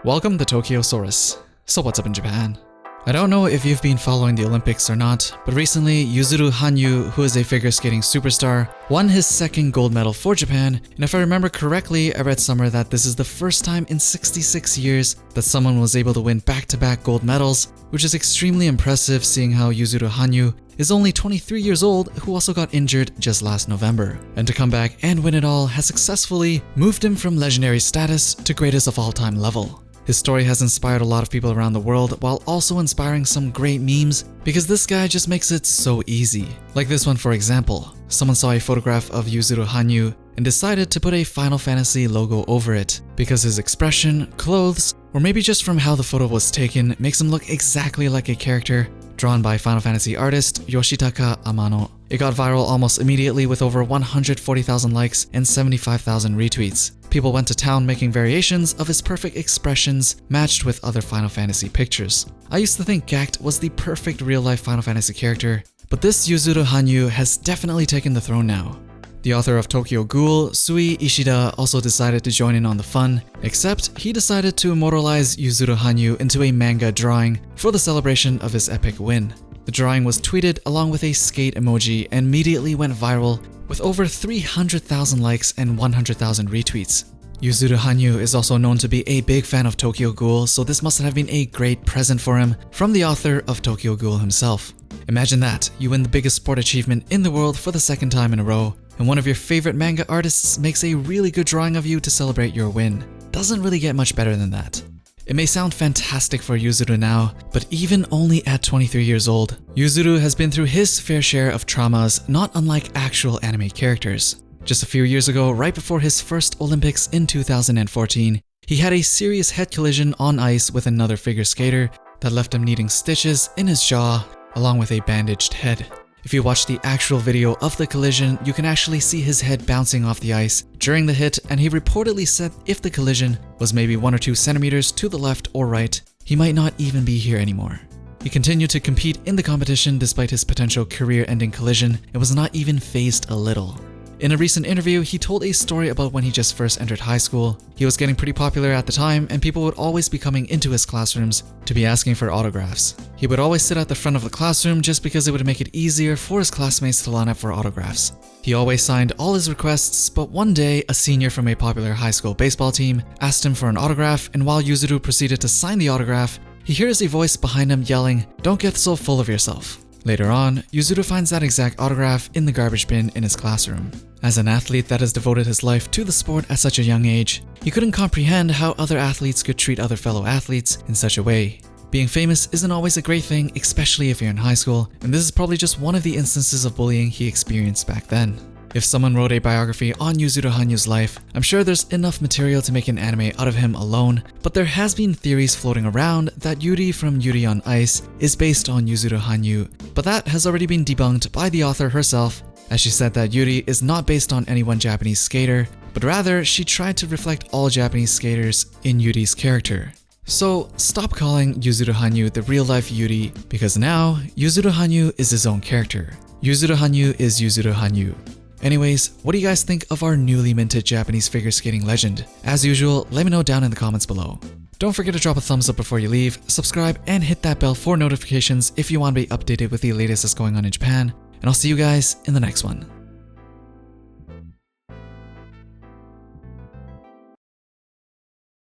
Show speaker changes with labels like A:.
A: Welcome to Tokyo Saurus. So what's up in Japan? I don't know if you've been following the Olympics or not, but recently Yuzuru Hanyu, who is a figure skating superstar, won his second gold medal for Japan, and if I remember correctly, I read somewhere that this is the first time in 66 years that someone was able to win back-to-back gold medals, which is extremely impressive seeing how Yuzuru Hanyu is only 23 years old, who also got injured just last November. And to come back and win it all has successfully moved him from legendary status to greatest of all time level. His story has inspired a lot of people around the world while also inspiring some great memes because this guy just makes it so easy. Like this one for example. Someone saw a photograph of Yuzuru Hanyu and decided to put a Final Fantasy logo over it because his expression, clothes, or maybe just from how the photo was taken makes him look exactly like a character drawn by Final Fantasy artist Yoshitaka Amano. It got viral almost immediately with over 140,000 likes and 75,000 retweets. People went to town making variations of his perfect expressions matched with other Final Fantasy pictures. I used to think Gact was the perfect real-life Final Fantasy character, but this Yuzuru Hanyu has definitely taken the throne now. The author of Tokyo Ghoul, Sui Ishida, also decided to join in on the fun, except he decided to immortalize Yuzuru Hanyu into a manga drawing for the celebration of his epic win. The drawing was tweeted along with a skate emoji and immediately went viral with over 300,000 likes and 100,000 retweets. Yuzuru Hanyu is also known to be a big fan of Tokyo Ghoul, so this must have been a great present for him from the author of Tokyo Ghoul himself. Imagine that, you win the biggest sport achievement in the world for the second time in a row, and one of your favorite manga artists makes a really good drawing of you to celebrate your win. Doesn't really get much better than that. It may sound fantastic for Yuzuru now, but even only at 23 years old, Yuzuru has been through his fair share of traumas not unlike actual anime characters. Just a few years ago, right before his first Olympics in 2014, he had a serious head collision on ice with another figure skater that left him needing stitches in his jaw along with a bandaged head. If you watch the actual video of the collision, you can actually see his head bouncing off the ice during the hit, and he reportedly said if the collision was maybe 1 or 2 centimeters to the left or right, he might not even be here anymore. He continued to compete in the competition despite his potential career-ending collision and was not even fazed a little. In a recent interview, he told a story about when he just first entered high school. He was getting pretty popular at the time, and people would always be coming into his classrooms to be asking for autographs. He would always sit at the front of the classroom just because it would make it easier for his classmates to line up for autographs. He always signed all his requests, but one day, a senior from a popular high school baseball team asked him for an autograph, and while Yuzuru proceeded to sign the autograph, he hears a voice behind him yelling, "Don't get so full of yourself." Later on, Yuzuru finds that exact autograph in the garbage bin in his classroom. As an athlete that has devoted his life to the sport at such a young age, he couldn't comprehend how other athletes could treat other fellow athletes in such a way. Being famous isn't always a great thing, especially if you're in high school, and this is probably just one of the instances of bullying he experienced back then. If someone wrote a biography on Yuzuru Hanyu's life, I'm sure there's enough material to make an anime out of him alone, but there has been theories floating around that Yuri from Yuri on Ice is based on Yuzuru Hanyu, but that has already been debunked by the author herself, as she said that Yuri is not based on any one Japanese skater, but rather she tried to reflect all Japanese skaters in Yuri's character. So stop calling Yuzuru Hanyu the real-life Yuri, because now Yuzuru Hanyu is his own character. Yuzuru Hanyu is Yuzuru Hanyu. Anyways, what do you guys think of our newly minted Japanese figure skating legend? As usual, let me know down in the comments below. Don't forget to drop a thumbs up before you leave, subscribe, and hit that bell for notifications if you want to be updated with the latest that's going on in Japan, and I'll see you guys in the next one.